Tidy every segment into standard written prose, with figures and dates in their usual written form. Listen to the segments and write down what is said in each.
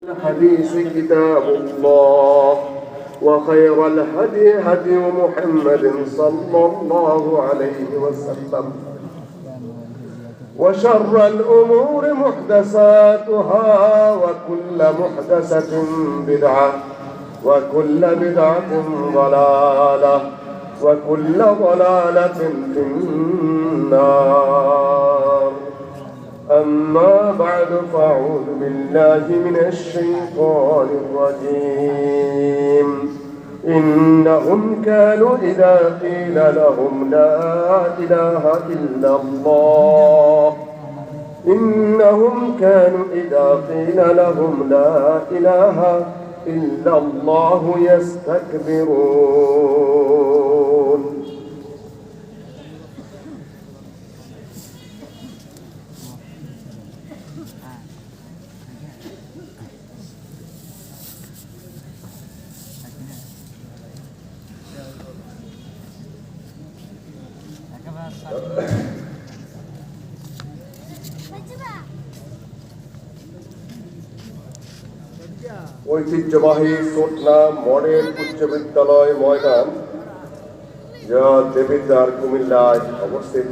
الحديث كتاب الله وخير الهدي هدي محمد صلى الله عليه وسلم وشر الأمور محدثاتها وكل محدثة بدعة وكل بدعة ضلالة وكل ضلالة في النار. أما بعد فأعوذ بالله من الشيطان الرجيم. إنهم كانوا إذا قيل لهم لا إله إلا الله إنهم كانوا إذا قيل لهم لا إله إلا الله يستكبرون. ঐতিহ্যবাহী সোটনা মডেল উচ্চ বিদ্যালয় ময়দান, যা দেবিদ্বার কুমিল্লায় অবস্থিত,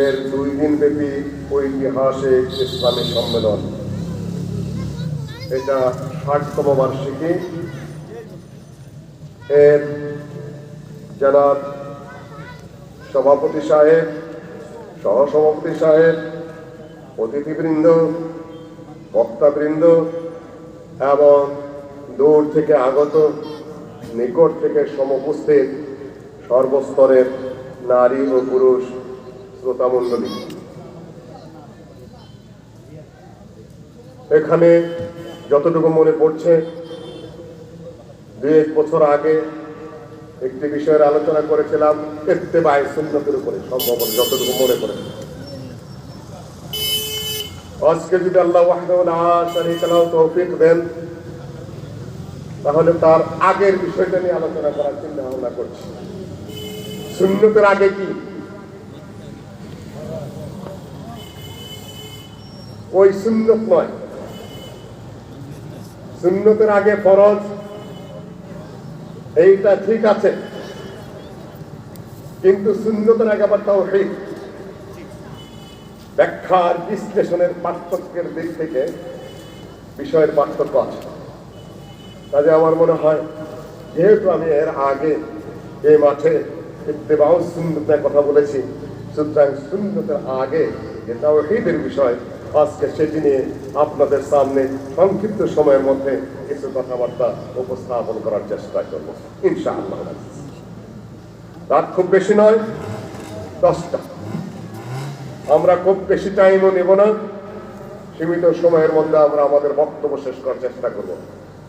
এর 2 দিন ব্যাপী ঐতিহাসিক ইসলামী সম্মেলন। এটা 60তম বার্ষিকী। এর জনাব সভাপতি সাহেব, সহসভাপতি সাহেব, অতিথিবৃন্দ, বক্তাবৃন্দ এবং দূর থেকে আগত, নিকট থেকে সমুপস্থিত সর্বস্তরের নারী ও পুরুষ শ্রোতামণ্ডলী, এখানে যতটুকু মনে পড়ছে 2-1 বছর আগে একটি বিষয়ের আলোচনা করেছিলাম, ইত্তেবায়ে সুন্নতের উপরে, সম্ভবত যতটুকু মনে পড়ে। আজকে যদি আল্লাহ ওয়াহদাহু লা শারীকা লাহু তৌফিক দেন, তাহলে তার আগের বিষয়টা নিয়ে আলোচনা করার চিন্তা ভাবনা করছি। সুন্নতের আগে কি? ওই সুন্নত নয়, সুন্নতের আগে ফরজ, এইটা ঠিক আছে, কিন্তু সুন্নতের আগে আবার তাওহীদ, ব্যাখ্যার বিশ্লেষণের পার্থক্যের দিক থেকে বিষয়ের পার্থক্য আছে। কাজে আমার মনে হয়, যেহেতু আমি এর আগে এই মাঠে ইত্তেবাউ সুন্নতের কথা বলেছি, সুতরাং সুন্নতের আগে যে তাওহীদের বিষয়, আজকে সেটি নিয়ে আপনাদের সামনে সংক্ষিপ্ত সময়ের মধ্যে কিছু কথাবার্তা উপস্থাপন করার চেষ্টা করব ইনশাআল্লাহ। রাত খুব বেশি নয়, 10টা। আমরা খুব বেশি টাইমও নেব না, সীমিত সময়ের মধ্যে আমরা আমাদের বক্তব্য শেষ করার চেষ্টা করব।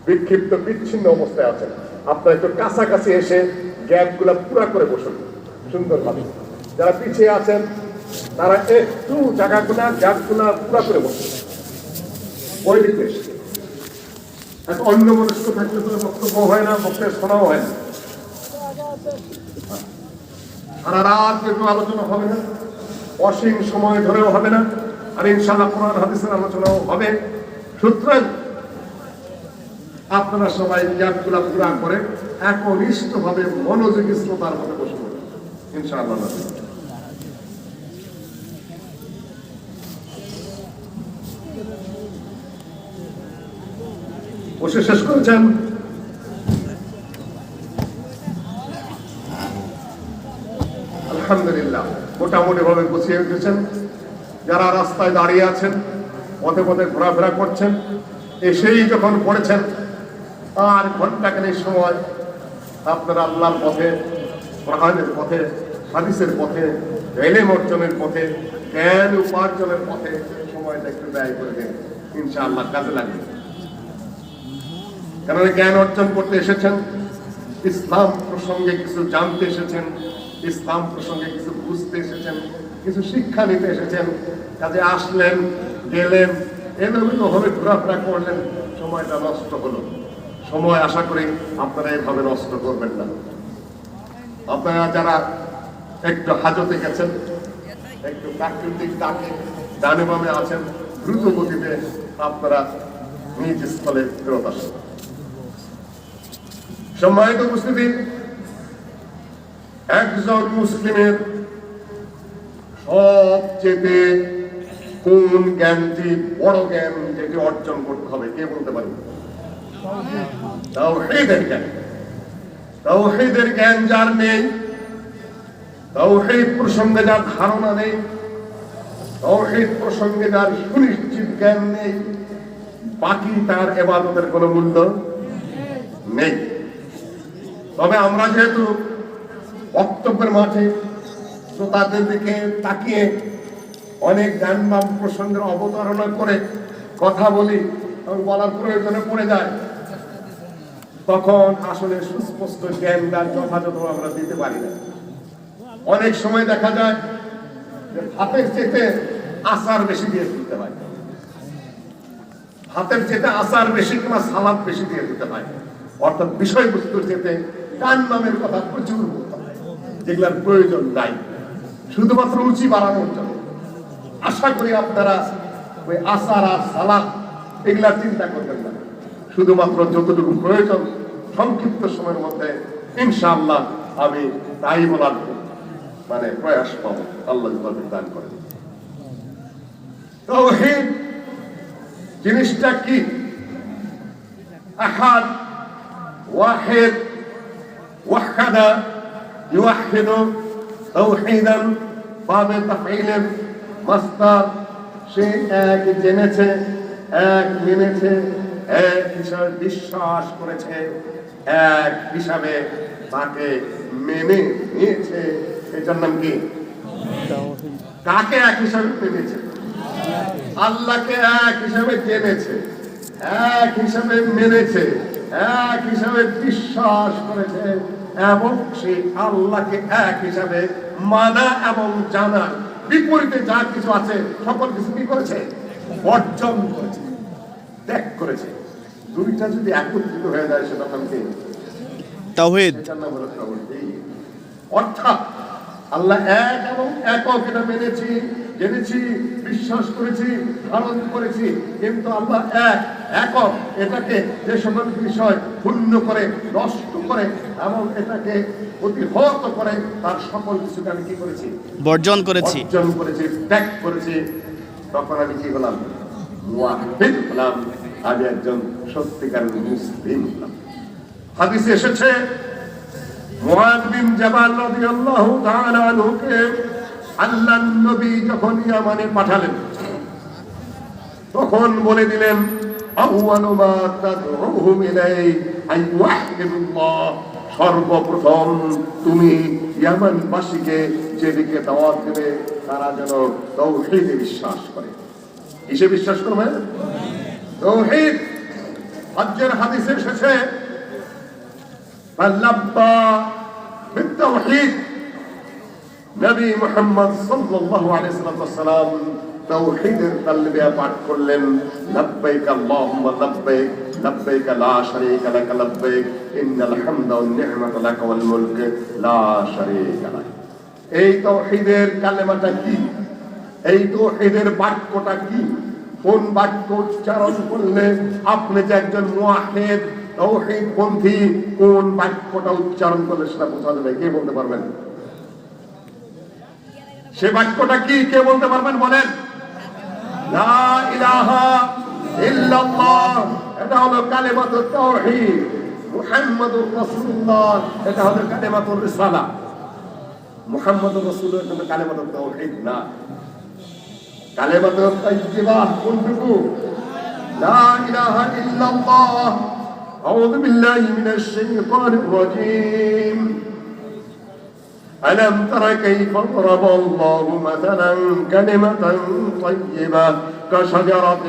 বিক্ষিপ্ত বিচ্ছিন্ন অবস্থায় আছেন, আপনারা একটু কাছাকাছি এসে গ্যাপগুলো পুরা করে বসুন সুন্দরভাবে। যারা পিছিয়ে আছেন তারা একটু জায়গাগুলা গ্যাপগুলা পুরা করে বসুন। ওই দিকে এক অন্য মনস্ক থাকলে তো বক্তব্য হয় না, বক্তব্য শোনাও হয় না, সারা রাত একটু আলোচনা হবে না, অসীম সময় ধরেও হবে না, আর ইনশাআল্লাহ কোরআন হাদিসের আলোচনাও হবে। সুতরাং আপনারা সবাই গ্যাপগুলা পুরা করে একনিষ্ঠভাবে মনোযোগী শ্রোতার মধ্যে বসে পড়ুন ইনশাআল্লাহ। বসে শেষ করেছেন? আলহামদুলিল্লাহ, মোটামুটি ভাবে গুছিয়ে উঠেছেন। যারা রাস্তায় দাঁড়িয়ে আছেন, পথে পথে ঘোরাফেরা করছেন, এসেই যখন পড়েছেন, আর ঘন্টাখানেক সময় আপনারা আল্লাহর পথে, কোরআনের পথে, হাদিসের পথে, ইলম অর্জনের পথে, জ্ঞান উপার্জনের পথে সময়টা একটু ব্যয় করে দিন, ইনশাআল্লাহ কাজে লাগবে। কেননা জ্ঞান অর্জন করতে এসেছেন, ইসলাম প্রসঙ্গে কিছু জানতে এসেছেন, ইসলাম প্রসঙ্গে কিছু বুঝতে এসেছেন, কিছু শিক্ষা নিতে এসেছেন। কাজে আসলেন, গেলেন, এলোমেলো ভাবে ঘোরাফেরা করলেন, সময়টা নষ্ট হলো। সময় আশা করি আপনারা এভাবে নষ্ট করবেন না। আপনারা যারা একটু হাজতে গেছেন, একটু প্রাকৃতিক ডাকে ডানে বামে আছেন, দ্রুত গতিতে আপনারা নিজ স্থলে ফেরত আসে। সম্মানিত উপস্থিতি, একজন মুসলিমের সবচেয়ে কোন জ্ঞানটি বড় জ্ঞান যেটি অর্জন করতে হবে, কে বলতে পারে? তাওহীদের জ্ঞান। তাওহীদের জ্ঞান যার নেই, তাওহীদ প্রসঙ্গে যার ধারণা নেই, তাওহীদ প্রসঙ্গে যার সুনিশ্চিত জ্ঞান নেই, বাকি তার ইবাদতের কোনো মূল্য নেই। তবে আমরা যেহেতু বক্তব্যের মাঠে শ্রোতাদের দিকে তাকিয়ে অনেক জ্ঞানবান প্রসঙ্গের অবতারণা করে কথা বলি এবং বলার প্রয়োজনে পড়ে যায়, তখন আসলে সুস্পষ্ট জ্ঞানটা যথাযথ আমরা দিতে পারি না। অনেক সময় দেখা যায় যে ভাতের চেতে আচার বেশি দিয়ে দিতে হয়, ভাতের চেতে আচার বেশি কিংবা সালাদ বেশি দিয়ে দিতে হয়, অর্থাৎ বিষয়বস্তুর চেতে কান নামের কথা প্রচুর বলতে হয়, যেগুলোর প্রয়োজন নাই, শুধুমাত্র রুচি বাড়ানোর জন্য। আশা করি আপনারা ওই আচার আর সালাদ এগুলার চিন্তা করবেন না, শুধুমাত্র যতটুকু প্রয়োজন সংক্ষিপ্ত সময়ের মধ্যে ইনশাআল্লাহ আমি তাই বলার প্রয়াস পাবো, আল্লাহ তৌফিক দান করেন। তাওহীদ জিনিসটা কি? আহাদ, ওয়াহিদ, ওয়াহদা, ইউহিদু, তাওহীদান, বাবে তাফঈলের মাসদার। সে এক জেনেছে, এক মেনেছে, এক হিসাবে বিশ্বাস করেছে, এক হিসাবে তাকে মেনে নিয়েছে। এটার নাম কি? কাকে এক হিসাবে মেনেছে? আল্লাহকে এক হিসাবে জেনেছে, এক হিসাবে মেনেছে, এক হিসাবে বিশ্বাস করেছে, এবং সে আল্লাহকে এক হিসাবে মানা এবং জানার বিপরীতে যা কিছু আছে সকল কিছু কি করেছে? বর্জন করেছে, ত্যাগ করেছে। দুইটা যদি একত্রিত হয়ে যায় সেটা নাম কি? তাওহীদ। অর্থাৎ আল্লাহ এক এবং একক, এটা মেনেছি, জেনেছি, বিশ্বাস করেছি, ধারণ করেছি, কিন্তু আল্লাহ এক, একক, এটাকে যে সকল বিষয় পূর্ণ করে, নষ্ট করে এবং এটাকে প্রতিহত করে, তার সকল কিছুকে আমি কি করেছি? বর্জন করেছি, বর্জন করেছি, ত্যাগ করেছি। তখন আমি কি হলাম? মুওয়াহহিদ হলাম, আমি একজন সত্যিকারের মুসলিম হলাম। হাদিসে এসেছে মুআয বিন জাবাল রাদিয়াল্লাহু তাআলা আনহুকে আল্লাহর নবী যখন ইয়ামানে পাঠালেন, তখন বলে দিলেন, আউয়ালু মা তাদউহুম ইলাইহি আইয়ুহিদুল্লাহ, সর্বপ্রথম তুমি ইয়ামানবাসীকে যেদিকে দাওয়াত দেবে তারা যেন তাওহীদে বিশ্বাস করে। কিসে বিশ্বাস করবে? তাওহীদ। হজ্জের হাদিসে এসেছে ফালাব্বা বিত্তাওহীদ, নবী মুহাম্মদ সাল্লাল্লাহু আলাইহি ওয়াসাল্লাম তাওহীদের তালবিয়া পাঠ করলেন, লাব্বাইক আল্লাহুম্মা লাব্বাইক, লাব্বাইক লা শারীকা লাক লাব্বাইক, ইন্নাল হামদা ওয়ান নি'মাতা লাক ওয়াল মুলক লা শারীকা লাক। এই তাওহীদের কালেমাটা কি? এই তাওহীদের বাক্যটা কি? কোন বাক্য উচ্চারণ করলে আপনি যে একজন মুওয়াহহিদ, তাওহীদপন্থী, কোন বাক্যটা উচ্চারণ করলে সেটা বোঝা যাবে? কে বলতে পারবেন? সে বাক্যটা কি? কে বলতে পারবেন? বলেন। লা ইলাহা ইল্লাল্লাহ, এটা হলো কালিমাতুত তাওহীদ। মুহাম্মাদুর রাসূলুল্লাহ, এটা হলো কালিমাতুর রিসালা। মুহাম্মাদুর রাসূলুল্লাহ কিন্তু কালিমাতুত তাওহীদ না। কালিমাতুত তাইয়্যিবা কোনটুকু? লা ইলাহা ইল্লাল্লাহ। আউযু বিল্লাহি মিনাশ শাইতানির রাজীম। ألم تر كيف ضرب الله مثلا كلمة طيبة كشجرة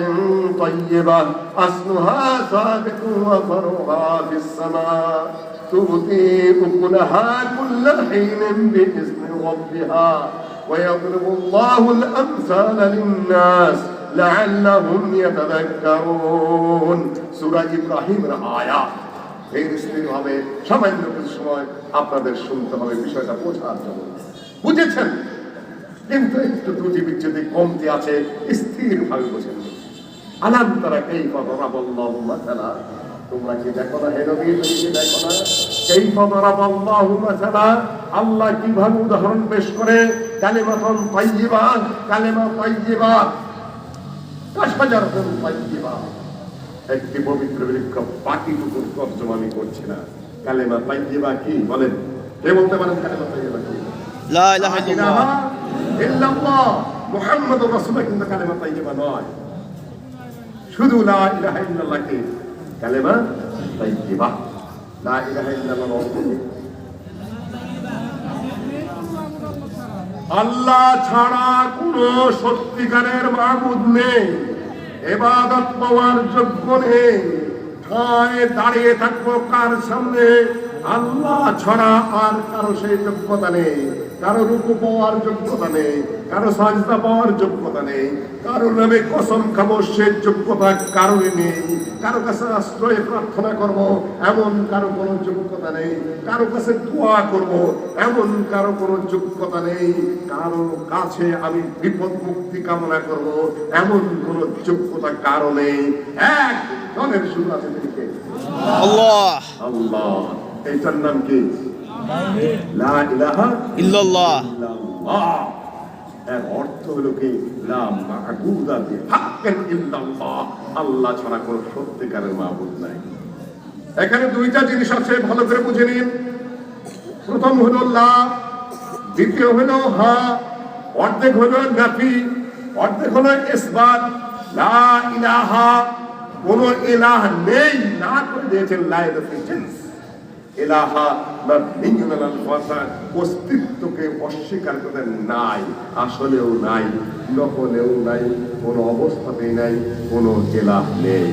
طيبة أصلها ثابت وفرعها في السماء تؤتي أكلها كل حين بإذن ربها ويضرب الله الأمثال للناس لعلهم يتذكرون। সূরা ইব্রাহিমের আয়াত। এই স্থিরভাবে সামান্য কিছু সময় আপনাদের শুনতে হবে বিষয়টা বোঝার জন্য। বুঝেছেন, কিন্তু একটু ত্রুটি বিচ্ছুতি কমতি আছে, স্থিরভাবে বোঝেন। আলাম তারা কাইফা দারাবাল্লাহু মাসালা, তোমরা কি দেখো না হে নবী, তুমি কি দেখো না কাইফা দারাবাল্লাহু মাসালা, আল্লাহ কিভাবে উদাহরণ পেশ করে কালিমাতুন তাইয়্যিবা, কালিমা তাইয়্যিবা কাশাজারাতুন তাইয়্যিবা, একটি পবিত্র বৃক্ষ, বাকিটুকুর তর্জমা আমি করছি না। কালিমা তাইয়্যিবা কি বলেন, কে বলতে পারেন কালিমা তাইয়্যিবা কি? লা ইলাহা ইল্লাল্লাহ মুহাম্মাদুর রাসূলুল্লাহ, কিন্তু কালিমা তাইয়্যিবা নয়, শুধু লা ইলাহা ইল্লাল্লাহ কি কালিমা তাইয়্যিবা। লা ইলাহা ইল্লাল্লাহ অর্থ কি? আল্লাহ ছাড়া কোনো সত্যিকারের মাবুদ নেই, ইবাদত পাওয়ার যোগ্য নেই। ঠায় দাঁড়িয়ে থাকবো কার সামনে? আল্লাহ ছাড়া আর কারো সেই যোগ্যতা নেই, কারো রুকু পাওয়ার যোগ্যতা নেই, কারো সাজদা পাওয়ার যোগ্যতা নেই, কারো নামে কসম খাবো সে যোগ্যতা কারোরই নেই, কারো কাছে আশ্রয় প্রার্থনা করব এমন কারো কোনো যোগ্যতা নেই, কারো কাছে দোয়া করব এমন কারো কোনো যোগ্যতা নেই, কারো কাছে আমি বিপদ মুক্তি কামনা করব এমন কোনো যোগ্যতা কারো নেই। একজনের শুধু আছে, তিনি কে? আল্লাহ। আল্লাহ। এইটার নাম কি? লা ইলাহা ইল্লাল্লাহ। ইল্লাল্লাহ। এর অর্থ হলো কি? লা মা'বুদা বিহাক্কিন ইল্লাল্লাহ, আল্লাহ ছাড়া কোনো সত্যিকারের মাবুদ নাই। এখানে দুইটা জিনিস আছে, ভালো করে বুঝে নিন। প্রথম হলো লা, দ্বিতীয় হলো হা। অর্ধেক হলো নাফি, অর্ধেক হলো ইসবাত। লা ইলাহা, কোন ইলাহ নেই, না করে দিয়েছেন লা ইলাহা। ইলাহা মাবনিয়ুন আলাল ফাতা, অস্তিত্বকে অস্বীকার করে নাই, আসলেও নাই, নকলেও নাই, কোন অবস্থাতেই নাই, কোন ইলাহ নেই।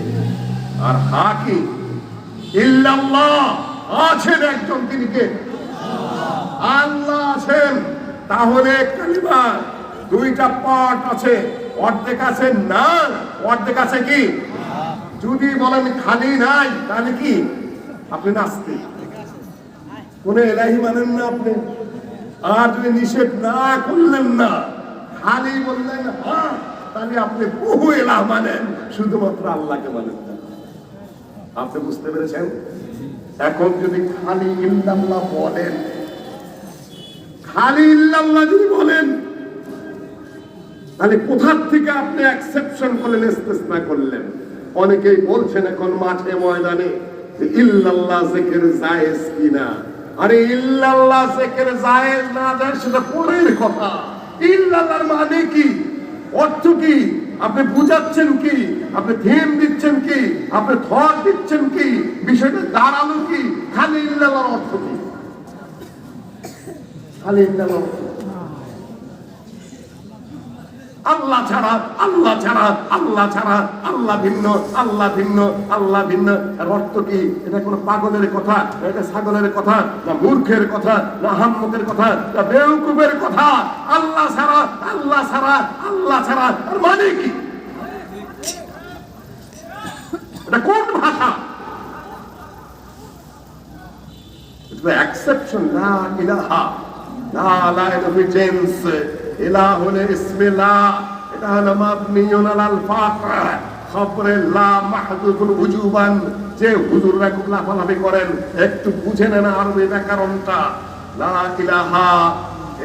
আর হা কি? ইল্লাল্লাহ, আছেন একজন, তিনি কে? আল্লাহ আছেন। তাহলে কালিমা দুইটা পার্ট আছে, অর্ধেক আছে না, অর্ধেক আছে কি? যদি বলেন খালি নাই, তাহলে কি আপনি নাস্তিক, কোন ইলাহি মানেন না আপনি। আর যদি নিষেধ না করলেন না, খালি বললেন হ্যাঁ, তাহলে আপনি বহু ইলাহ মানেন, শুধুমাত্র আল্লাহকে মানেন না। আপনি বুঝতে পেরেছেন? এখন যদি খালি ইল্লাল্লাহ বলেন, খালি ইল্লাল্লাহ যদি বলেন, তাহলে কোথার থেকে আপনি এক্সেপশন করলেন, ইস্তেসনা করলেন? অনেকেই বলছেন এখন মাঠে ময়দানে যে ইল্লাল্লাহ জিকির জায়েজ কিনা। আরে ইল্লাল্লাহ জিকির জায়েজ না জায়েজ সেটা পরের কথা। ইল্লাল্লাহর মানে কি, অর্থ কি, আপনি বুঝাচ্ছেন কি, আপনি থিম দিচ্ছেন কি, আপনি থট দিচ্ছেন কি, বিষয়টা দাঁড়ালো কি? খালি ইল্লাল্লাহর অর্থ কি? খালি ইল্লাল্লাহ, আল্লাহ ছাড়া, আল্লাহ ছাড়া, আল্লাহ ছাড়া, আল্লাহ ভিন্ন, আল্লাহ ভিন্ন, আল্লাহ ভিন্ন। এর অর্থ কি? এটা কোনো পাগলের কথা, এটা ছাগলের কথা, না মূর্খের কথা, না হাম্মকের কথা, না বেউকুফের কথা? আল্লাহ ছাড়া, আল্লাহ ছাড়া, আল্লাহ ছাড়া, আর মানে কি? এটা কোন ভাষা? এটা এক্সেপশন। লা ইলাহা, লা ইলাহা চেঞ্জ, ইলাহ হলে ইসমিল্লাহ, এটা হলো মাবনিয়ুন আলাল ফাতহ, খবরে লা মাহযুফুল উজুবান। যে হুজুররা খুব লাফালাফি করেন, একটু বুঝে নেন আরবি ব্যাকরণটা। লা ইলাহা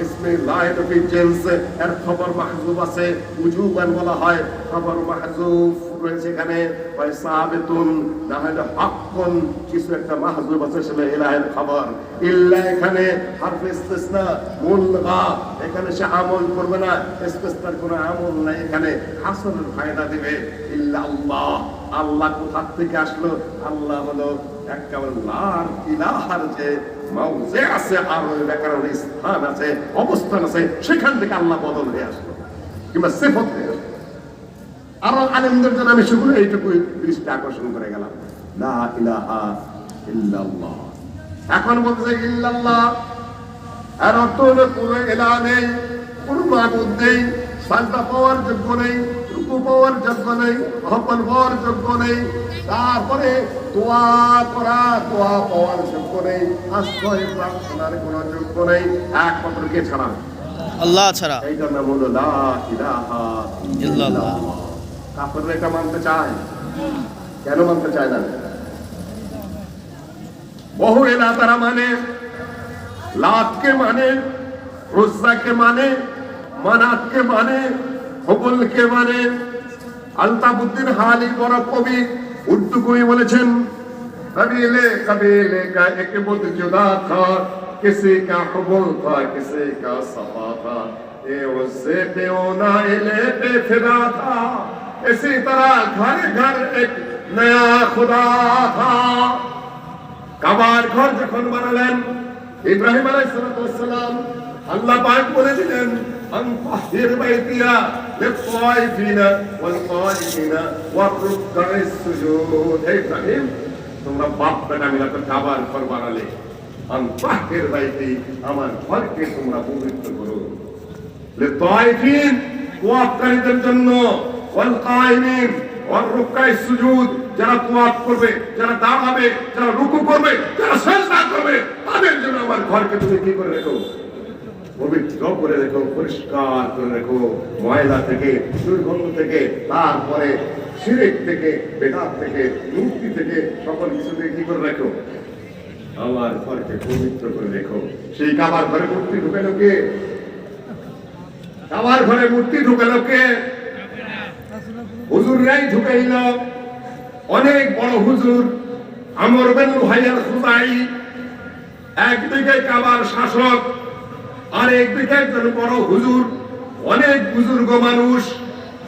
ইসমিল্লাহ ফি জিনস, এর খবর মাহযুফ আছে, উজুবান বলা হয়, খবর মাহযুফ রয়েছে এখানে, ওই সাবিতুন না হলে হাক্কুন, কিছু একটা মাহযুফ আছে, সেটা ইলাহের খবর। ইল্লা এখানে হারফ ইস্তিসনা, মুলগা, এখানে সে আমল করবে না, ইস্তিসনার কোনো আমল নাই, এখানে হাসরের ফায়দা দিবে। ইল্লা আল্লাহ, আল্লাহ কোথা থেকে আসলো? আল্লাহ হলো একেবারে লার ইলাহার যে মাউজে আছে, আর ব্যাকরণের স্থান আছে, অবস্থান আছে, সেখান থেকে আল্লাহ বদল হয়ে আসলো, কিংবা সিফত হয়ে আসলো। আরো আলেমদের জন্য আমি শুধু এইটুকু দৃষ্টি আকর্ষণ করে গেলাম। লা ইলাহা ইল্লাল্লাহ। এখন বলছে ইল্লাল্লাহ, এর অর্থ হলো কোনো ইলাহ নেই, কোনো মাবুদ নেই, সাজদা পাওয়ার যোগ্য নেই, রুকু পাওয়ার যোগ্য নেই, আহ্বান পাওয়ার যোগ্য নেই, তারপরে দোয়া করা, দোয়া পাওয়ার যোগ্য নেই, আশ্রয় প্রার্থনার কোনো যোগ্য নেই, একমাত্র কে ছাড়া? আল্লাহ ছাড়া। এইটার নাম হলো লা ইলাহা ইল্লাল্লাহ। কাফেররা এটা মানতে চায়? কেন মানতে চায় না? বহু এলাকা তারা মানে, লাতকে মানে, রোজ্জাকে মানে, মানাতকে মানে, হবলকে মানে। আলতাফউদ্দিন হালি বড় কবি, উর্দু কবি বলেছেন, कबीले कबीले का एक बुत जुदा था, किसी का हबल था, किसी का सफा था, ये उससे पे ओना इले पे फिदा था, इसी तरह घर घर एक नया खुदा था। কাবার ঘর যখন বানালেন ইব্রাহিম আলাইহিস সালাম, আল্লাহ পাক বলেছিলেন আনতাহির বাইতিয়া লিত-তাইফিনা ওয়াল-কাইমিনা ওয়ার-রুকআইস সুজুদ। হে ইব্রাহিম, তোমরা বাপ বেটা মিলে তো কাবার ঘর বানালে, আনতাহির বাইতি, আমার ঘরকে তোমরা পবিত্র করো। লিত-তাইফিন, ওয়াকারীদের জন্য, ওয়াল-কাইমিন ওয়ার-রুকআইস সুজুদ, যারা তোয়াফ করবে, যারা দাঁড়াবে, যারা রুকু করবে, যারা সিজদা করবে, তাদের জন্য আমার ঘরকে তুমি কি করে রেখো? পবিত্র করে রেখো, পরিষ্কার করে রেখো, ময়লা থেকে, দুর্গন্ধ থেকে, তারপরে শিরক থেকে, বেদাত থেকে, মূর্তি থেকে, সকল কিছু থেকে কি করে রেখো? আমার ঘরকে পবিত্র করে রেখো। সেই কাবার ঘরে মূর্তি ঢুকালো কে? কাবার ঘরে মূর্তি ঢুকালো কে? হুজুররাই ঢুকাইল। অনেক বড় হুজুর আমর বিন লুহাই আল-খুজাই, একদিকে কাবার শাসক, আর একদিকে একজন বড় হুজুর, অনেক বুজুর্গ মানুষ।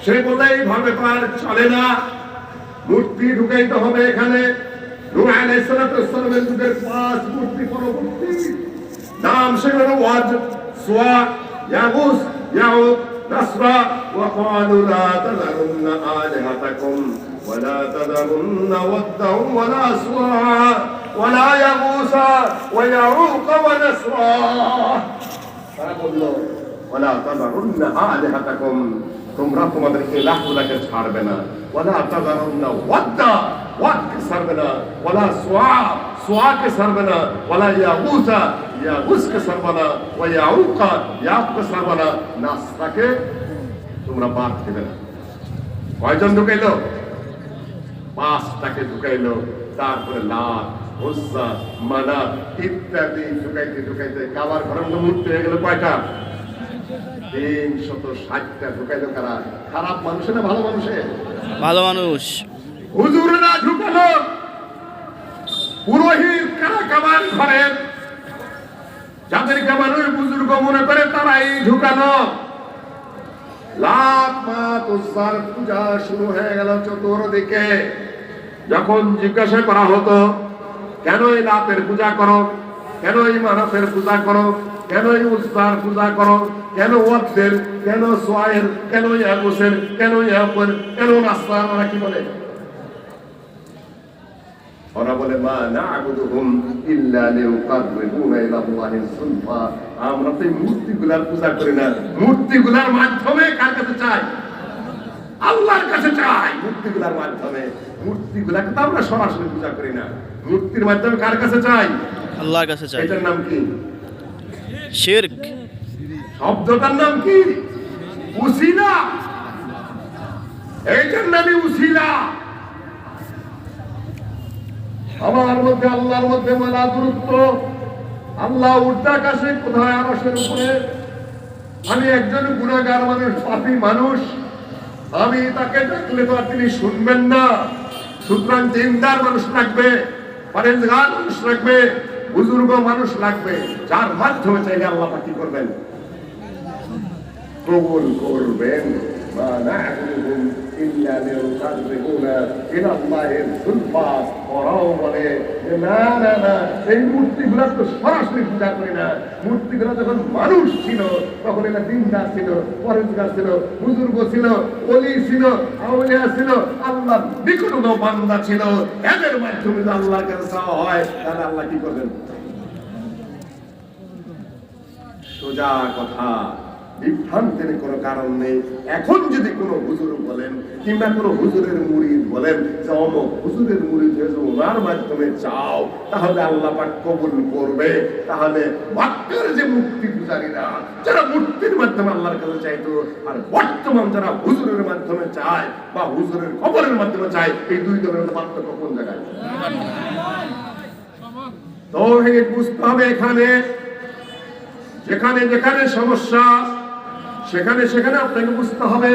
সে বলেই ভাবে তার চলে না, মূর্তি ঢুকাইতে হবে এখানে। নূহ আলাইহিস সালামের যুগের 5 মূর্তি পরবর্তী নাম সেগুলো ওয়াজ, সুয়া, ইয়াগুস, ইয়াউক, নাসরা। وقالوا لا تذرن آلهتكم ولا تذرن ودا ولا سواعا ولا يغوث ويعوق ونسرا। তারা বলল ওয়ালা তাযারুন্না আলিহাতাকুম, তোমরা তোমাদের ইলাহগুলোকে ছাড়বে না। ওয়ালা তাযারুন্না ওয়াদ্দা, ওয়াদকে ছাড়বে না। ওয়ালা সুআ, সুআকে ছাড়বে না। ওয়ালা ইয়াগুসা, ইয়াগুসকে ছাড়বে না। ওয়া ইয়াউকা, ইয়াউককে ছাড়বে না। নাসরাকে তোমরা বাদ দেবে না। কয়জন ঢুকাইলো? 5টাকে ঢুকাইলো। তারপরে লাত, উজ্জা, মানাত ইত্যাদি ঢুকাইতে ঢুকাইতে কাবার ঘরের মূর্তি হয়ে গেল কয়টা? 360টা ঢুকাইলো। কারা? খারাপ মানুষে না ভালো মানুষে? ভালো মানুষ। হুজুররা ঢুকালো। পুরোহিত কারা কাবার ঘরে? যাদেরকে মানুষ বুজুর্গ মনে করে তারাই ঢুকানো। লাত, মাত, উজ্জার পূজা শুরু হয়ে গেল চতুর্দিকে। যখন জিজ্ঞাসা করা হতো কেন এই লাতের পূজা করো, কেন এই মানাতের পূজা করো, কেন এই উজ্জার পূজা করো, কেন ওয়াদ্দের, কেন সুআয়ের, কেন ইয়াগুসের, কেন ইয়াউকের, কেন নাসরার, ওরা কি বলে? ওরা বলে মা না'বুদুহুম ইল্লা লিয়ুকাররিবুনা ইলা আল্লাহি যুলফা। আমরা তো মূর্তিগুলার পূজা করি না, মূর্তিগুলার মাধ্যমে কার কাছে চাই? আল্লাহর কাছে চাই। মূর্তিগুলার মাধ্যমে, মূর্তিগুলাকে তো আমরা সরাসরি পূজা করি না, মূর্তির মাধ্যমে কার কাছে চাই? আল্লাহর কাছে চাই। এটার নাম কি? শিরক। শব্দটার নাম কি? উসিলা। এইটার নামই উসিলা। আমার মধ্যে আল্লাহর মধ্যে মেলা দূরত্ব। আল্লাহ ঊর্ধ্বাকাশে, কোথায় আরশের উপরে। আমি একজন গুনাহগার মানুষ, পাপী মানুষ। আমি তাকে ডাকলে তো আর তিনি শুনবেন না। সুতরাং দিনদার মানুষ লাগবে, পরেজগার মানুষ লাগবে, বুজুর্গ মানুষ লাগবে, যার মাধ্যমে চাইলে আল্লাহ কি করবেন? কবুল করবেন। মা না'বুদুহুম ইল্লা লিয়ুকাররিবুনা ইলা আল্লাহি যুলফা। ওরাও বলে না না না, এই মূর্তিগুলো তো সরাসরি পূজা করি না। মূর্তিগুলো যখন মানুষ ছিল তখন এরা দিনদার ছিল, পরেজগার ছিল, বুজুর্গ ছিল, ওলি ছিল, আউলিয়া ছিল, আল্লাহর নিকটতম বান্দা ছিল। এদের মাধ্যমে যদি আল্লাহর কাছে চাওয়া হয় তাহলে আল্লাহ কি করবেন? সোজা কথা। বিভ্রান্তির কোনো কারণ নেই। এখন যদি কোনো হুজুর বলেন কিংবা কোনো হুজুরের মুরিদ বলেন যে অমুক হুজুরের মুরিদ হয়ে ওনার মাধ্যমে চাও, তাহলে আল্লাহ পাক কবুল করবে। তাহলে মক্কার যে মূর্তি পূজারীরা যারা মূর্তির মাধ্যমে আল্লাহর কাছে চাইতো, আর বর্তমান যারা হুজুরের মাধ্যমে চায় বা হুজুরের কবরের মাধ্যমে চায়, এই দুই দলের পার্থক্য কোন জায়গায়? তাওহীদ বুঝতে হবে। এখানে যেখানে যেখানে সমস্যা সেখানে সেখানে আপনাকে বুঝতে হবে।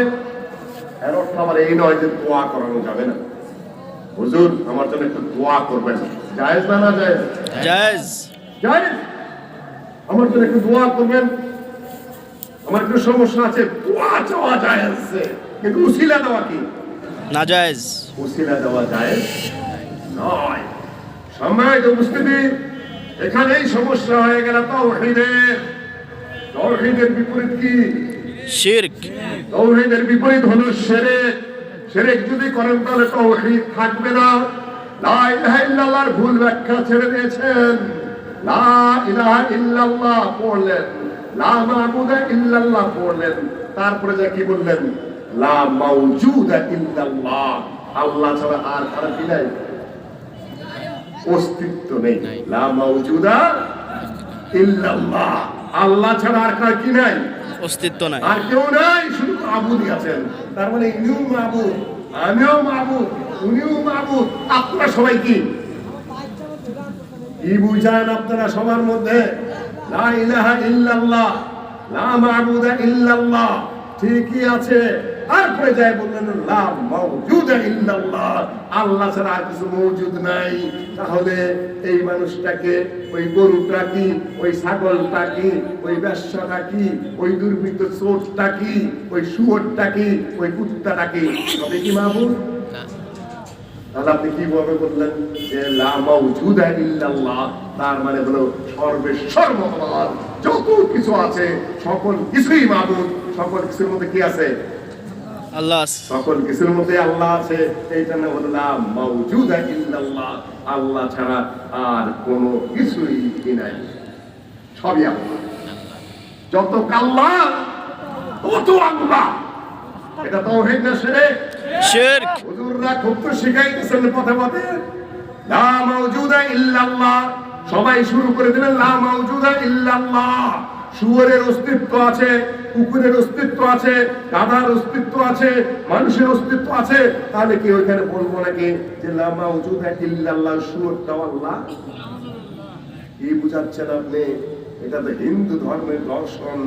এর অর্থ আমার এই নয় যে দোয়া করানো যাবে না। হুজুর আমার জন্য একটু দোয়া করবেন, জায়েজ না? না জায়েজ? জায়েজ। জায়েজ। আমার জন্য একটু দোয়া করবেন, আমার একটু সমস্যা আছে, দোয়া চাওয়া জায়েজ আছে। কিন্তু উসিলা দেওয়া কি? না জায়েজ। উসিলা দেওয়া জায়েজ নয়। সম্মানিত উপস্থিতি, এখানেই সমস্যা হয়ে গেল তাওহীদের। তাওহীদের বিপরীত কি? শিরক। তাওহীদের বিপরীত হলো শিরক। শিরক যদি করেন তাহলে তাওহীদ থাকবে না। লা ইলাহা ইল্লাল্লাহর ভুল ব্যাখ্যা ছেড়ে দিয়েছেন। লা ইলাহা ইল্লাল্লাহ পড়লেন, লা মাবুদা ইল্লাল্লাহ পড়লেন, তারপরে যা কি বললেন? লা মাওজুদা ইল্লাল্লাহ, আল্লাহ ছাড়া আর কারো কি নাই, অস্তিত্ব নেই। লা মাওজুদা ইল্লাল্লাহ, আল্লাহ ছাড়া আর কার কি নাই, অস্তিত্ব নাই, আর কেউ নাই, শুধু মাবুদই আছেন। তার মানে ইনিও মাবুদ, আমিও মাবুদ, উনিও মাবুদ, আপনারা সবাই কি কি বুঝান? আপনারা সবার মধ্যে লা ইলাহা ইল্লাল্লাহ, লা মাবুদা ইল্লাল্লাহ ঠিকই আছে। তারপরে যাই বললেন লা মাওজুদা ইল্লাল্লাহ, আল্লাহ ছাড়া আর কিছু মওজুদ নাই। তাহলে এই মানুষটাকে, ওই গরুটা কি, ওই ছাগলটা কি, ওই বেশ্যাটা কি, ওই দুর্বৃত্ত চোরটা কি, ওই শুয়োরটা কি, ওই কুত্তাটা কি, তবে কি মাবুদ? তাহলে আপনি কিভাবে বললেন যে লা মাওজুদা ইল্লাল্লাহ? তার মানে হলো সর্বেশ্বর মহান, যত কিছু আছে সকল কিছুই মাবুদ। সকল কিছুর মধ্যে কি আছে? আল্লাহ। সকল কিছুর মধ্যে আল্লাহ আছে। এই জন্য হলো লা মাওজুদা ইল্লাল্লাহ, আল্লাহ ছাড়া আর কোনো কিছুই কি নাই, সবই আল্লাহ। যত আল্লাহ তত আল্লাহ। এটা তাওহীদ না শিরক? শিরক। হুজুররা খুব তো শিখাইতেছেন পথে পথে লা মাওজুদা ইল্লাল্লাহ, সবাই শুরু করে দিলেন লা মাওজুদা ইল্লাল্লাহ। শুয়োরের অস্তিত্ব আছে, কুকুরের অস্তিত্ব আছে, গাধার অস্তিত্ব আছে, মানুষের অস্তিত্ব আছে। তাহলে কি ওইখানে বলবো নাকি যে লা মাওজুদা ইল্লাল্লাহ, শুয়োরটাও আল্লাহ? কি বুঝাচ্ছেন আপনি? এটা তো হিন্দু ধর্মের দর্শন,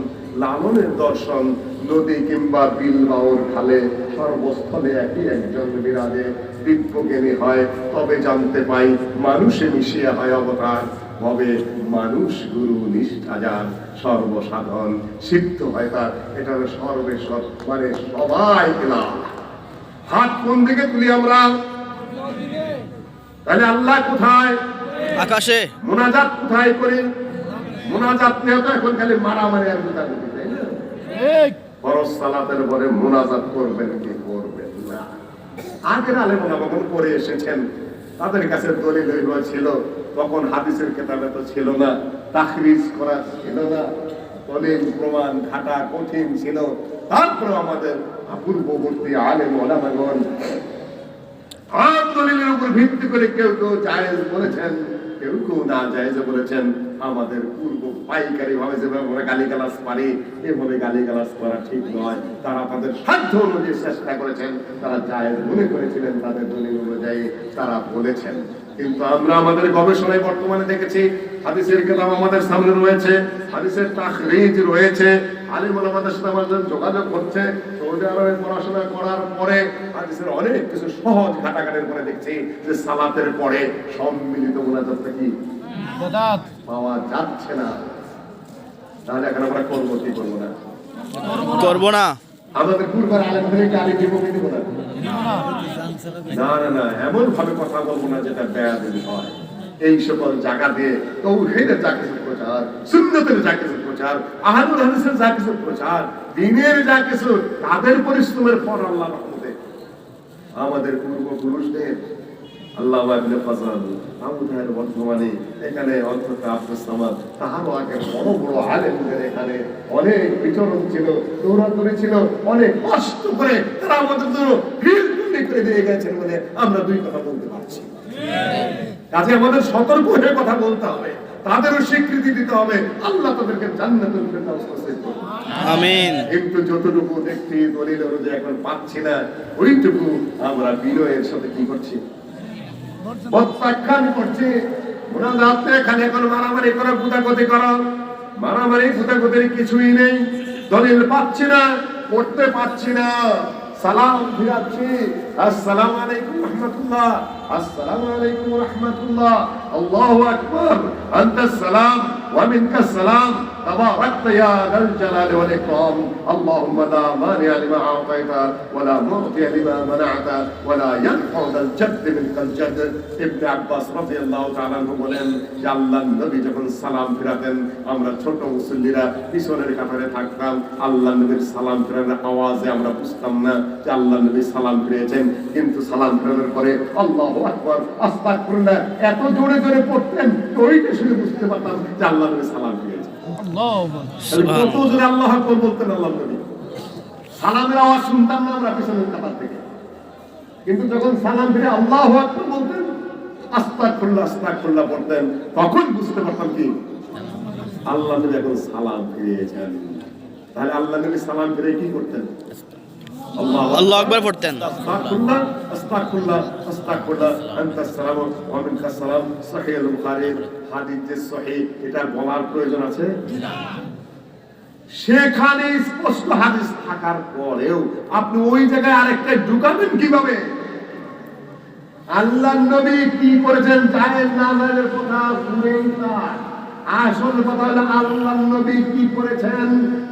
লালনের দর্শন। নদী কিংবা বিল বা ওর খালে সর্বস্থলে একই একজন বিরাজে। দিব্যজ্ঞানী হয় তবে জানতে পাই মানুষে মিশিয়া হয় অবতার। হবে মানুষ গুরু নিষ্ঠা যার, সর্বসাধন সিদ্ধ হয় তার। এটা হলো সর্বেশ্বর, মানে সবাই পেলাম। হাত কোন দিকে তুলি আমরা? তাহলে আল্লাহ কোথায়? আকাশে। মোনাজাত কোথায় করি? মোনাজাত নিয়ে তো এখন খালি মারামারি আর গুতাগুতি, তাই না? ফরজ সালাতের পরে মোনাজাত করবেন কি করবেন না? আগের আলেম ওলামাগণ করে এসেছেন, তাদের কাছে দলিল ছিল। তখন হাদিসের কিতাবে তো ছিল না, তাখরিজ করা ছিল না, দলিল প্রমাণ ঘাটা কঠিন ছিল। তারপরে আমাদের পূর্ববর্তী আলেম ওলামাগণ আর দলিলের উপর ভিত্তি করে কেউ কেউ জায়েজ বলেছেন, কেউ কেউ না জায়েজ বলেছেন। আমাদের পূর্ব পাইকারি ভাবে যেভাবে আমরা গালিগালাজ পারি, এভাবে গালিগালাজ করা ঠিক নয়। তারা তাদের সাধ্য অনুযায়ী চেষ্টা করেছেন, তারা জায়েজ মনে করেছিলেন, তাদের দলিল অনুযায়ী তারা বলেছেন। কিন্তু আমরা আমাদের গবেষণায় বর্তমানে দেখেছি হাদিসের কিতাব আমাদের সামনে রয়েছে, হাদিসের তাখরিজ রয়েছে, আলেম ওলামাদের সাথে আমাদের যোগাযোগ হচ্ছে। সৌদি আরবে পড়াশোনা করার পরে হাদিসের অনেক কিছু সহজ ঘাটাঘাটির পরে দেখছি যে সালাতের পরে সম্মিলিত মোনাজাতটা কি পাওয়া যাচ্ছে না। তাহলে এখন আমরা করবো কি করবো না? করবো না। আমাদের পূর্বের আলেমদের গালি দিব কি দিব না? না না না, এমন ভাবে কথা বলবো না যেটা বেয়াদবি হয়। এই সকল জায়গা দিয়ে তাওহীদের যা কিছু প্রচার, সুন্নতের যা কিছু প্রচার, আহলুল হাদিসের যা কিছু প্রচার, দ্বীনের যা কিছু, তাদের পরিশ্রমের ফল আল্লাহর রহমতে আমাদের পূর্বপুরুষদের আল্লাহ ইবনে ফজল আমাদের বর্তমানে এখানে অন্তত আব্দুস সামাদ তাহারও আগে বড় বড় আলেমদের এখানে অনেক বিচরণ ছিল, দৌড়াদৌড়ি ছিল, অনেক কষ্ট করে তারা আমাদের জন্য ভিড় করে দিয়ে গেছেন বলে আমরা দুই কথা বলতে পারছি। কাজে আমাদের সতর্ক হয়ে কথা বলতে হবে, তাদেরও স্বীকৃতি দিতে হবে, আল্লাহ তাদেরকে জান্নাতুল ফিরদাউস নসিব করুন। আমিন। কিন্তু যতটুকু দেখছি দলিল অনুযায়ী এখন পাচ্ছি না, ওইটুকু আমরা বিনয়ের সাথে কি করছি, প্রত্যাখ্যান করছি। মোনাজাত এখানে এখন মারামারি করা, গুদাগুদি করা, মারামারি গুদাগুদির কিছুই নেই। দলিল পাচ্ছি না, পড়তে পাচ্ছি না, সালাম ফিরাচ্ছি, আসসালামু আলাইকুম রাহমাতুল্লাহ, আসসালামু আলাইকুম রাহমাতুল্লাহ, আল্লাহু আকবার, আনতাস সালাম ওয়া মিনকাস সালাম, তাবারাকতা ইয়া যাল জালালি ওয়াল ইকরাম, আল্লাহুম্মা লা মানি'a লিমা আ'তাইতা ওয়া লা মু'তিয়া লিমা মানা'তা ওয়া লা ইয়ানফা'ু যাল জাদ্দ মিনকাল জাদ্দ। ইবনে আব্বাস রাদিয়াল্লাহু তাআলা আনহু বলেন যে আল্লাহর নবী যখন সালাম ফিরাতেন, আমরা ছোট মুসল্লিরা পিছনের কাতারে থাকতাম, আল্লাহর নবীর সালাম ফেরানোর আওয়াজে আমরা বুঝতাম না যে আল্লাহর নবী সালাম ফিরিয়েছেন, কিন্তু সালাম ফেরানোর পরে আল্লাহু আকবার, আস্তাগফিরুল্লাহ এত জোরে জোরে পড়তেন, ওইটা শুনে বুঝতে পারতাম যে আল্লাহর নবী সালাম ফিরিয়েছেন। কত জোরে আল্লাহু আকবার বলতেন আল্লাহর নবী, সালামের আওয়াজ শুনতাম না আমরা পিছনের কাতার থেকে, কিন্তু যখন সালাম ফিরে আল্লাহু আকবার বলতেন, আস্তাগফিরুল্লাহ আস্তাগফিরুল্লাহ পড়তেন, তখন বুঝতে পারতাম কি আল্লাহর নবী এখন সালাম ফিরিয়েছেন। তাহলে আল্লাহর নবী সালাম ফিরে কি করতেন? আল্লাহু আকবার পড়তেন। আস্তাগফিরুল্লাহ আস্তাগফিরুল্লাহ আস্তাগফিরুল্লাহ, আনতাস সালাম ওয়া মিনকাস সালাম। সহিহ আল-বুখারী হাদিস যে সহিহ, এটা বলার প্রয়োজন আছে না। সেখানে স্পষ্ট হাদিস থাকার পরেও আপনি ওই জায়গায় আরেকটা ঢুকাবেন কিভাবে? আল্লাহর নবী কি করেছেন জায়েজ না জায়েজের কথা শুনেই তার আসল কথা হলো আল্লাহর নবী কি করেছেন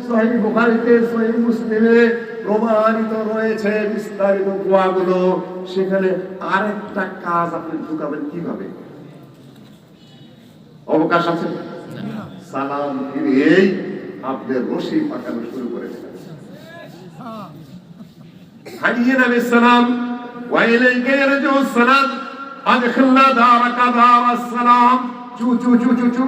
সহিহ বুখারীতে সহিহ মুসলিমে প্রমাণিত রয়েছে বিস্তারিত দোয়াগুলো। সেখানে আরেকটা কাজ আপনি ঢুকাবেন কিভাবে? অবকাশ আছে? সালাম ফিরিয়েই আপনি রশি পাকানো শুরু করেছেন। হাইয়্যিন বিস-সালাম ওয়া ইলাইকা ইয়ারজুস সালাম, আদখিলনা দারাকা দারাস সালাম। চু চু চু চু চু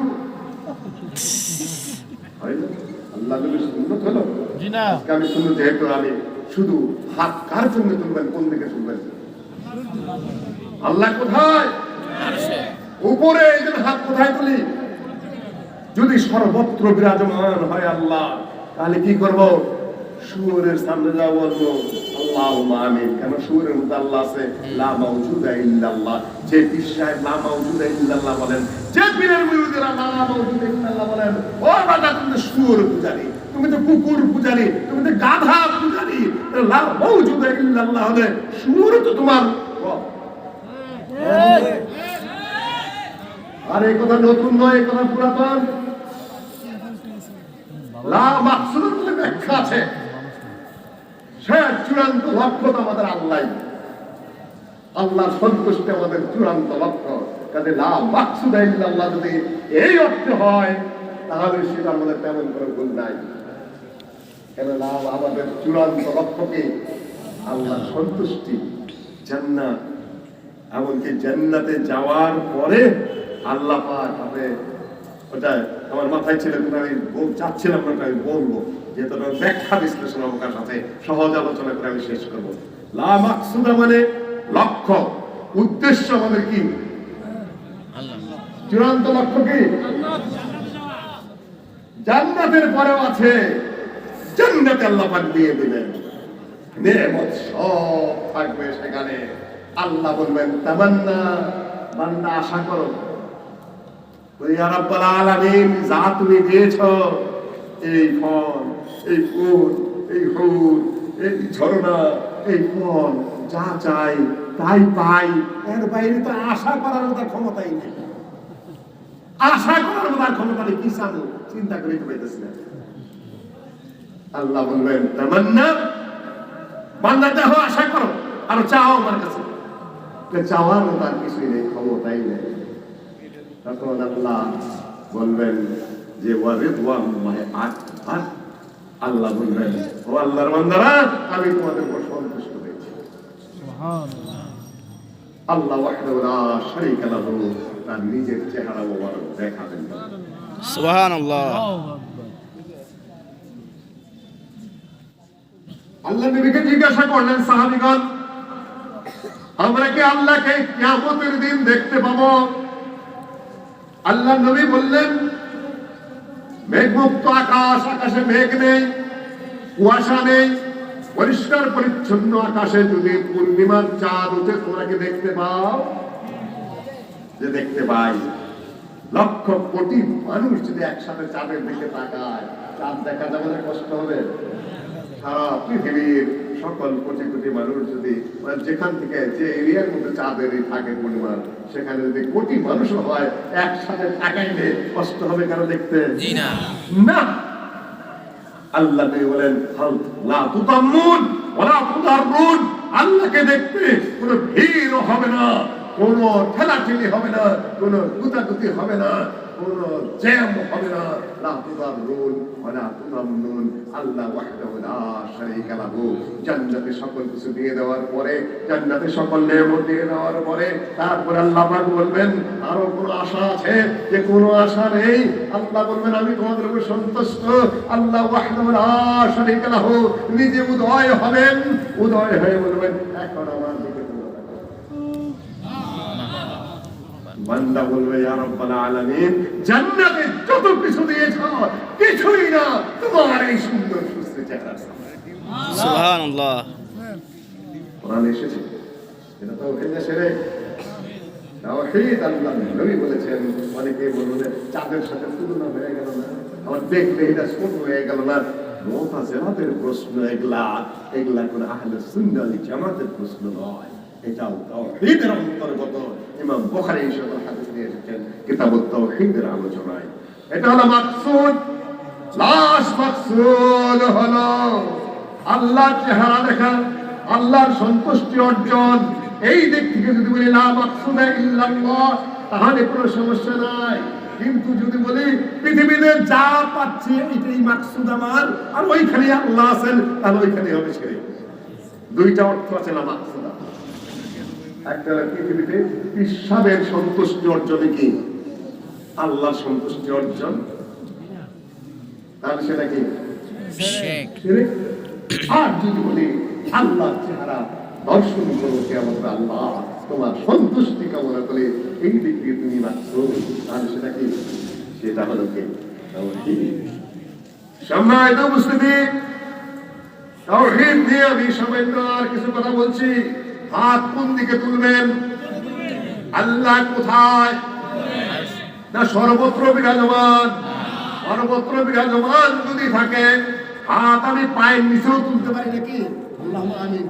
আল্লাহ নবীর সুন্নাত হলো জি না। আজকে আমি শুনতে যেহেতু আমি শুধু হাত কার জন্য তুলবেন, কোন দিকে তুলবেন? আল্লাহ কোথায়? উপরে। এই জন্য হাত কোথায় তুলি? যদি সর্বত্র বিরাজমান হয় আল্লাহ, তাহলে কি করব? সুরের সামনে যাও, বলবো আল্লাহুম্মা আমিন। কেন? সুরের মধ্যে আল্লাহ আছে, লা মাউজুদা ইল্লাল্লাহ। যে পীর সাহেব লা মাউজুদা ইল্লাল্লাহ বলেন, যে পীরের মুরিদরা লা মাউজুদা ইল্লাল্লাহ বলেন, ও বাবা তুমি তো সুর পূজারী, তুমি তো কুকুর পূজারী, তুমি তো গাধা পূজারী। লা মাউজুদা ইল্লাল্লাহ হলে সুর তো তোমার। আর এই কথা নতুন নয়, এই কথা পুরাতন। লা মাকসুদ ব্যাখ্যা আছে, সে চূড়ান্ত লক্ষ্য তো আমাদের আল্লাহ, আল্লাহর সন্তুষ্টি আমাদের চূড়ান্ত লক্ষ্য। কাজে লা মাকসুদ ইল্লাল্লাহ যদি এই অর্থে হয়, তাহলে সেটা আমাদের তেমন কোনো ভুল নাই। কেন? আমাদের চূড়ান্ত লক্ষ্য কি? আল্লাহর সন্তুষ্টি, জান্নাত। এমনকি জান্নাতে যাওয়ার পরে আল্লাহ পাক হবে, ওটা আমার মাথায় ছিল, কিন্তু আমি চাচ্ছিলাম না, আমি বলবো যেহেতু ব্যাখ্যা বিশ্লেষণ অবকাশ আছে, সহজ আলোচনা করে আমি শেষ করবো। লা মাকসুদা মানে লক্ষ্য, উদ্দেশ্য আমাদের কি? চূড়ান্ত লক্ষ্য কি? জান্নাতের পরেও আছে, জান্নাতে আল্লাহ পাক দিয়ে দিবেন, নেয়ামত সব থাকবে সেখানে। আল্লাহ বলবেন তামান্না, বান্দা আশা করো, ইয়া রাব্বাল আলামিন, যা তুমি দিয়েছো, এই ফল, এই ফুল, এই হুর, এই ঝর্ণা, এই ফল, যা চাই তাই পাই, এর বাইরে তো আশা করার মতো ক্ষমতাই নেই। আশা করার মতো ক্ষমতা নেই, কি চাবো চিন্তা করে পাইতেছি না। আল্লাহ বলবেন তামান্না, বান্দা দেখো আশা করো, আর চাও আমার কাছে। চাওয়ার মতো আর কিছুই নেই, ক্ষমতাই নেই। তখন আল্লাহ বলবেন যে আল্লাহ বলবেন, ও আল্লাহর বান্দারা, আমি তোমাদের উপর সন্তুষ্ট হয়েছি। আল্লাহ ওয়াহদাহু লা শারীকা লাহু তার নিজের চেহারা মোবারক দেখাবেন। সুবহানাল্লাহ। আল্লাহ নবীকে জিজ্ঞাসা করলেন সাহাবীগণ, আমরা কি আল্লাহকে কিয়ামতের দিন দেখতে পাবো? আল্লাহ নবী বললেন, মেঘমুক্ত আকাশ, আকাশে মেঘ নেই, কুয়াশা নেই, পরিষ্কার পরিচ্ছন্ন আকাশে যদি পূর্ণিমার চাঁদ উঠে তোমরা কি দেখতে পাও? যে দেখতে পাই। লক্ষ কোটি মানুষ যদি একসাথে চাঁদের দিকে তাকায়, চাঁদ দেখা যাবে না? কষ্ট হবে? সারা পৃথিবীর সকল কোটি কোটি মানুষ যদি যেখান থেকে যে এরিয়ার মধ্যে চাঁদের থাকে পরিমাণ, সেখানে যদি কোটি মানুষ হয় একসাথে তাকাইলে কষ্ট হবে কারো দেখতে? না। আল্লাহ বলেন, লা তুতাম্মুন ওয়ালা তুদাররুন, আল্লাহকে দেখতে কোনো ভিড় হবে না, কোনো ঠেলাঠেলি হবে না, কোনো গুতাগুতি হবে না, কোনো জ্যাম হবে না। লা তুদাররুন ওয়ালা তুদাম্মুন, আল্লাহ ওয়াহদাহু লা শারীকা লাহু। জান্নাতে সকল কিছু দিয়ে দেওয়ার পরে, জান্নাতে সকল নেয়ামত দিয়ে দেওয়ার পরে তারপরে আল্লাহ পাক বলবেন, আরো কোনো আশা আছে? যে কোনো আশা নেই। আল্লাহ বলবেন, আমি তোমাদের উপর সন্তুষ্ট। আল্লাহ ওয়াহদাহু লা শারীকা লাহু নিজে উদয় হবেন, উদয় হয়ে বলবেন, এখন আমার দিকে তোমরা তাকাও। বান্দা বলবে, ইয়া রাব্বাল আলামিন, জান্নাতে যত কিছু দিয়েছো কিছুই না তোমার এই সুন্দর সুস্থ চেহারা। সুবহানাল্লাহ। কোরআন এসেছে, এটা তো ওখানে সেরে তাওহীদ। আল্লাহ নবী বলেছেন, অনেকে বলবে চাঁদের সাথে তুলনা হয়ে গেল না, আমার দেখলে এটা ছোট হয়ে গেল না। মুতাজিলাদের প্রশ্ন এগুলা, এগুলা কোন আহলে সুন্নাহ ওয়াল জামাতের প্রশ্ন নয়, এটাও তাওহীদের অন্তর্গত। ইমাম বুখারী এই সকল হাদিস নিয়ে এসেছেন কিতাবুত তাওহীদের আলোচনায়। এটা হলো মাকসুদ। লাশ মাকসুদ হলো আল্লাহর চেহারা দেখা, আল্লাহর সন্তুষ্টি অর্জন। এই দিক থেকে যদি বলি লা মাকসুদা ইল্লাল্লাহ, তাহলে কোনো সমস্যা নাই। কিন্তু যদি বলি পৃথিবীতে যা পাচ্ছি এটাই মাকসুদ আমার, আর ওইখানে আল্লাহ আছেন, তাহলে ওইখানে হবে শিরক। দুইটা অর্থ আছে লা মাকসুদা। একটা হলো পৃথিবীতে ঈশ্বরের সন্তুষ্টি অর্জনে কি আল্লাহর সন্তুষ্টি অর্জন, তাহলে সেটা কি শিরক। আর যদি বলি আল্লাহর চেহারা দর্শন করো, কেমন আল্লাহ তোমার সন্তুষ্টি কামনা করে এই দিক দিয়ে তুমি মাকসুদ, তাহলে সেটা কি? সেটা হলো কি তাওহীদ। সম্মানিত উপস্থিতি, তাওহীদ নিয়ে আমি সামান্য আর কিছু কথা বলছি। হাত কোন দিকে তুলবেন? আল্লাহ কোথায়? না সর্বত্র বিরাজমান? সর্বত্র বিরাজমান যদি থাকে, হাত আমি পায়ের নিচেও তুলতে পারি নাকি? আল্লাহুম্মা আমিন।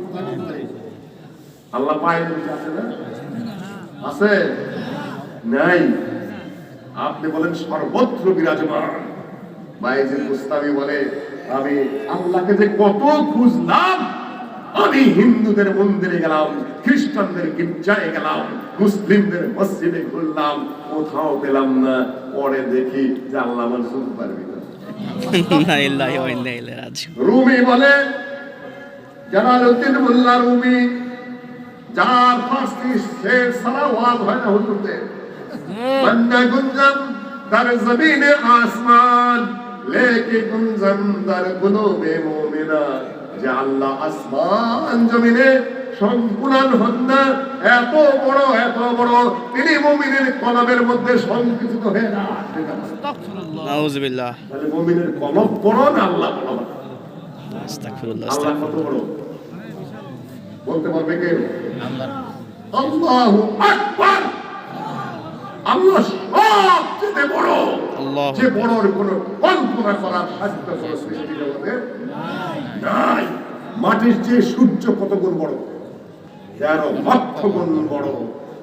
আল্লাহ পায়ের নিচে আছে না? আছে? নাই। আপনি বলেন সর্বত্র বিরাজমান। বাইজিদ বুস্তামি বলে, আমি আল্লাহকে যে কত খুঁজলাম, আমি হিন্দুদের মন্দিরে গেলাম, খ্রিস্টানদের গির্জায় গেলাম, মুসলিমদের মসজিদে ঘুরলাম, কোথাও পেলাম না। পরে দেখি যে আল্লাহ আমার শুনতে পারবি না। রুমি বলে, জালালউদ্দিন মোল্লা রুমি, যার ফার্সি শের সালাওয়াত হয় না হুজুরদের, বন্দা গুঞ্জম در زمین آسمان لیکن গুঞ্জম در قلوب مومنا, যে আল্লাহ আসমান জমিনে সংকুলান হন না, এত বড় তিনি মুমিনের কলবের মধ্যে সংকুচিত হয়ে না। নাউযুবিল্লাহ। তাহলে মুমিনের কলব বড় না আল্লাহ বড়? আস্তাগফিরুল্লাহ। আল্লাহ কত বড় বলতে পারবে কে? আল্লাহু আকবার। আল্লাহ সবচেয়ে বড়, যে বড়র কোনো কল্পনা করার সাধ্য কোনো সৃষ্টি জগতে নাই। মাটির যে সূর্য কত গুণ বড়, 13 লক্ষ গুণ বড়।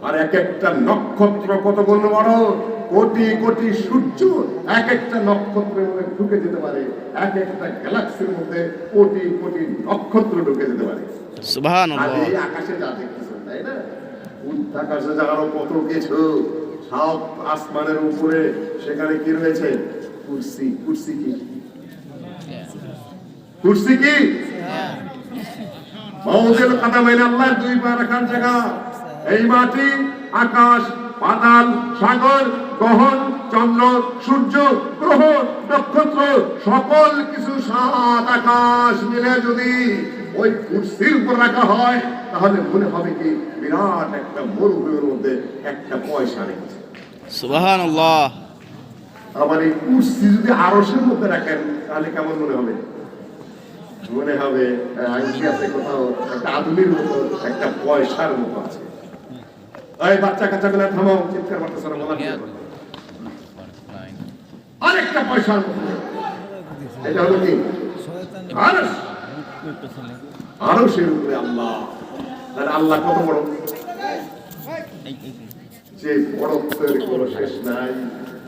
আর এক একটা নক্ষত্র কত গুণ বড়, কোটি কোটি সূর্য এক একটা নক্ষত্রের মধ্যে ঢুকে যেতে পারে, এক একটা গ্যালাক্সির মধ্যে কোটি কোটি নক্ষত্র ঢুকে যেতে পারে। সুবহানাল্লাহ। আর এই আকাশে যা দেখতেছেন, তাই না, আকাশে যা আরো কত কিছু, সব আসমানের উপরে সেখানে কি রয়েছে? কুরসি। কুরসি কি? কুরসি কি? মাউযিল কাদামাইন, আল্লাহর দুই পা রাখার জায়গা। এই মাটি, আকাশ, পাতাল, সাগর, গ্রহণ, চন্দ্র, সূর্য, গ্রহ, নক্ষত্র, সকল কিছু সাত আকাশ মিলে যদি ওই কুরসির উপর রাখা হয় তাহলে মনে হবে কি বিরাট একটা মরুভূমির মধ্যে একটা পয়সা রেখেছে। সুবহানাল্লাহ। আমার এই কুরসি যদি আরশের মধ্যে রাখেন তাহলে কেমন মনে হবে? মনে হবে আইসি আছে কোথাও একটা আধুনিক মতো, একটা পয়সার মতো আছে। এই বাচ্চা কাচ্চা গুলা থামাও, চিৎকার করতেছ না, বলা আরেকটা পয়সার মতো। এটা হলো কি? আরশ। আরশের উপরে আল্লাহ। তাহলে আল্লাহ কত বড়? যে বড়ত্বের কোনো শেষ নাই,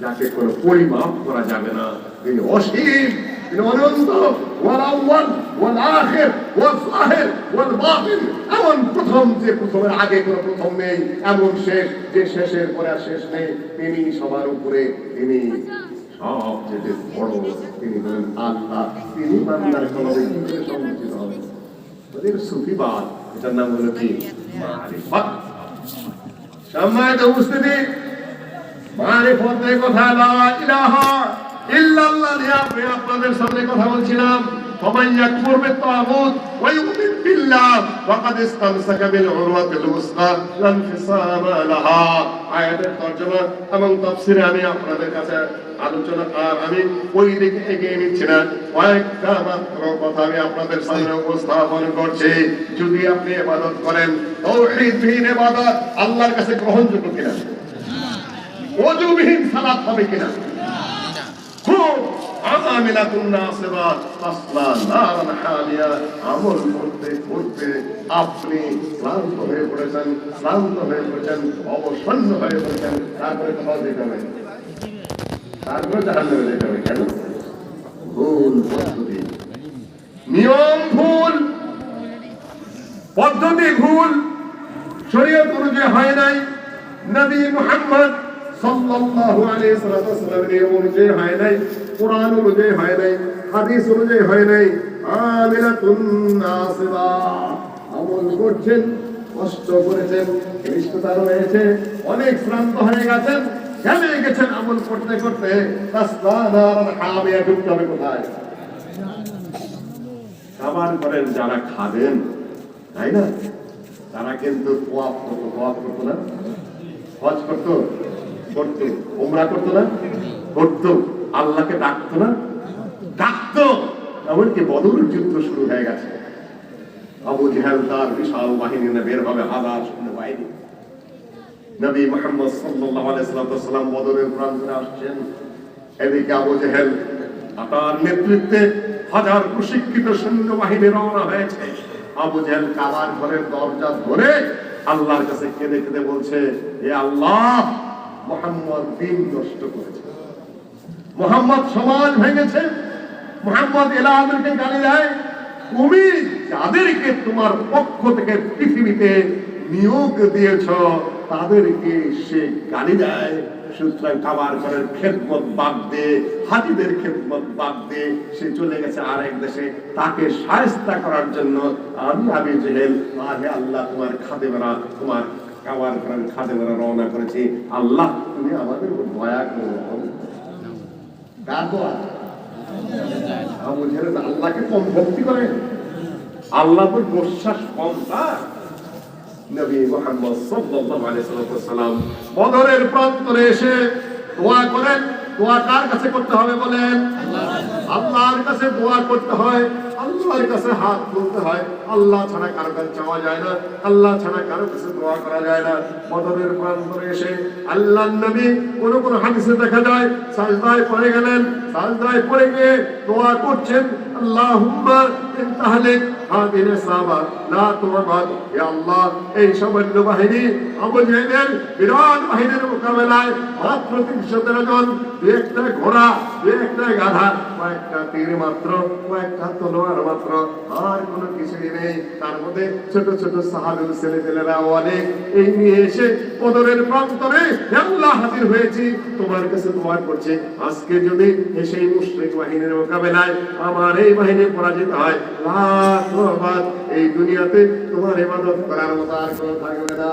যাকে কোনো পরিমাপ করা যাবে না। তিনি অসীম, তিনি অনন্ত। ওয়াল আউয়াল ওয়াল আখির ওয়াল যাহির ওয়াল বাতিন। এমন প্রথম যে প্রথমের আগে কোনো প্রথম নেই, এমন শেষ যে শেষের পরে আর শেষ নেই। তিনি সবার উপরে, তিনি সবচেয়ে বড়, তিনি হলেন আল্লাহ। তিনি বান্দার কলবে কি করে সম্মুখীন হবেন? ওদের সুফিবাদ, এটার নাম হলো কি? মারিফাত। সম্মানিত উপস্থিতি, মারিফতের কথা, লা ইলাহা ইল্লাল্লাহ নিয়ে আমি আপনাদের সামনে কথা বলছিলাম। ফামান ইয়াকফুর বিত-তাগুত ওয়া ইউমিন বিল্লাহ ফাকাদ ইসতামসাকা বিল উরওয়াতিল উসকা লা ইনফিসামা লাহা। আয়াতের তরজমা এবং তাফসীরে আমি আপনাদের কাছে আলোচনা আমি ওই দিকে এগিয়ে নিচ্ছি না, কয়েকটা মাত্র কথা আমি আপনাদের সামনে উপস্থাপন করছি। যদি আপনি ইবাদত করেন, তাওহীদবিহীন ইবাদত আল্লাহর কাছে গ্রহণযোগ্য কিনা? ওযুবিহীন সালাত হবে কিনা? খুব আমামিলাতুন নাসিবা তাসলা নারান হামিয়া। আমল করতে করতে আপনি ক্লান্ত হয়ে পড়েছেন, অবসন্ন হয়ে পড়েছেন, তারপরে কোথাও যেতে হবে, তারপরে জাহান্নামে যেতে হবে। কেন? ভুল পদ্ধতি, নিয়ম ভুল, পদ্ধতি ভুল, শরীয়ত অনুযায়ী হয় নাই, নবী মুহাম্মদ সাল্লাল্লাহু আলাইহি ওয়াসাল্লামের নিয়ম অনুযায়ী হয় নাই, কোরআন অনুযায়ী হয় নাই, হাদিস অনুযায়ী হয় নাই। আমিলাতুন নাসিবা। আমল করছেন, কষ্ট করেছেন, ক্লিষ্টতা রয়েছে, অনেক শ্রান্ত হয়ে গেছেন, ঘেমে গেছেন আমল করতে করতে। তাসলা নারান হামিয়া। ঢুকতে হবে কোথায়? খাবার করেন যারা খাবেন, তাই না? তারা কিন্তু তোয়াফ করতো না, হজ করতো, উমরা করতো না, করতো, আল্লাহকে ডাকতো না, ডাকতো। এমনকি বদরের যুদ্ধ শুরু হয়ে গেছে। আবু জেহেল তার বিশাল বাহিনী নিয়ে বের হবে, হাজার সৈন্য বাহিনী। নবী মুহাম্মদ সাল্লাল্লাহু আলাইহি ওয়াসাল্লাম বদরের প্রান্তরে আসছেন। এদিকে আবু জেহেল তার নেতৃত্বে হাজার প্রশিক্ষিত সৈন্য বাহিনী রওনা হয়েছে। আবু জেহেল কাবার ঘরের দরজা ধরে আল্লাহর কাছে কেঁদে কেঁদে বলছে, হে আল্লাহ, মুহাম্মদ দিন নষ্ট করেছে, মুহাম্মদ সমাজ ভেঙেছে, মুহাম্মদ এলাহাদেরকে গালি দেয়, তুমি যাদেরকে তোমার পক্ষ থেকে পৃথিবীতে নিয়োগ দিয়েছ তাদেরকে সে গালি দেয়। সুতরাং কাবার ঘরের খেদমত বাদ দিয়ে, হাজিদের খেদমত বাদ দিয়ে সে চলে গেছে আরেক দেশে। তাকে শায়েস্তা করার জন্য আমি আবু জেহেল, আহে আল্লাহ, তোমার খাদেমেরা, তোমার কাবার ঘরের খাদেমেরা রওনা করেছি। আল্লাহ, তুমি আমাদের উপর দয়া করো। আবু জেহেল আল্লাহকে কম ভক্তি করে, আল্লাহর উপর বিশ্বাস কম তার। নবী মুহাম্মদ সাল্লাল্লাহু আলাইহি ওয়াসাল্লাম বদরের প্রান্তরে এসে দোয়া করেন। দোয়া কার কাছে করতে হবে বলেন? আল্লাহর কাছে দোয়া করতে হয়, আল্লাহর কাছে হাত তুলতে হয়। আল্লাহ ছাড়া কারো কাছে চাওয়া যায় না, আল্লাহ ছাড়া কারো কাছে দোয়া করা যায় না। বদরের প্রান্তরে এসে আল্লাহর নবী কোন কোন হাদিসে দেখা যায় সাজদায় পড়ে গেলেন, সাজদায় পড়ে গিয়ে দোয়া করছেন, আল্লাহুম্মা ইন তাহলিক হাদিহি সাহাবা লা তুবাদ। হে আল্লাহ, এই সামান্য বাহিনী আবু জেহেলের বিরাট বাহিনীর মোকাবেলায় মাত্র 313 জন, দুই একটা ঘোড়া, দুই একটা গাধা, কয়েকটা তীর মাত্র, কয়েকটা তলোয়ার মাত্র, আর কোনো কিছুই নেই। তার মধ্যে ছোট ছোট সাহাবী ছেলেপেলেরা অনেক। এই নিয়ে এসে বদরের প্রান্তরে আল্লাহ হাজির হয়েছি, তোমার কাছে দোয়া করছে, আজকে যদি সেই মুশরিক বাহিনীর মোকাবেলায় আমার এই বাহিনী পরাজিত হয়, লাখ এই দুনিয়াতে তোমার ইবাদত করার মতো আর কোনো থাকবে না।